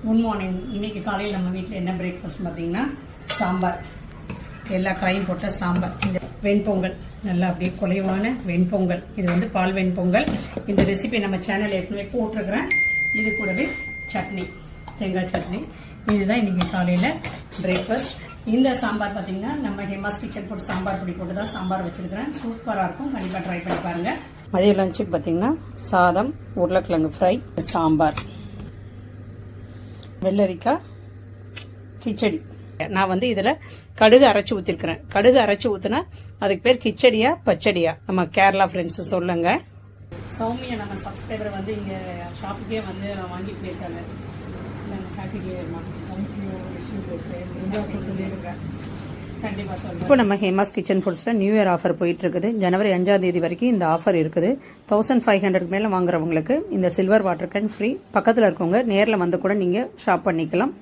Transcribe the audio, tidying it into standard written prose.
Good morning. இன்னைக்கு காலையில் நம்ம வீட்டில் என்ன பிரேக்ஃபாஸ்ட் பார்த்தீங்கன்னா சாம்பார், எல்லா காயும் போட்ட சாம்பார். இந்த வெண்பொங்கல் நல்லா அப்படியே குறைவான வெண்பொங்கல், இது வந்து பால் வெண்பொங்கல். இந்த ரெசிபி நம்ம சேனல் ஏற்கனவே போட்டிருக்கிறேன். இது கூடவே சட்னி, தேங்காய் சட்னி. இதுதான் இன்னைக்கு காலையில் பிரேக்ஃபாஸ்ட். இந்த சாம்பார் பார்த்தீங்கன்னா நம்ம ஹேமாஸ் கிச்சன் போட்டு சாம்பார் பொடி போட்டு தான் சாம்பார் வச்சிருக்கிறேன். சூப்பராக இருக்கும், கண்டிப்பாக ட்ரை பண்ணி பாருங்க. மதிய லஞ்சுக்கு பார்த்தீங்கன்னா சாதம், உருளைக்கிழங்கு ஃப்ரை, சாம்பார், வெள்ளரிக்காய் கிச்சடி. நான் வந்து இதுல கடுகு அரைச்சு ஊத்திருக்கிறேன். கடுகு அரைச்சு ஊத்துனா அதுக்கு பேர் கிச்சடியா பச்சடியா? நம்ம கேரளா ஃப்ரெண்ட்ஸ் சொல்லுங்க. சௌமியா நம்ம சப்ஸ்கிரைபர் வந்து இங்க ஷாப்புக்கே வந்து வாங்கிட்டு போயிருக்காங்க. இப்போ நம்ம ஹேமாஸ் கிச்சன் ஃபுட்ஸ்ல நியூ இயர் ஆஃபர் போயிட்டு இருக்குது. ஜனவரி 5ஆம் தேதி வரைக்கும் இந்த ஆஃபர் இருக்குது. 1500 மேல வாங்குறவங்களுக்கு இந்த சில்வர் வாட்டர் கேன் ஃப்ரீ. பக்கத்துல இருக்கவங்க நேர்ல வந்து கூட நீங்க ஷாப் பண்ணிக்கலாம்.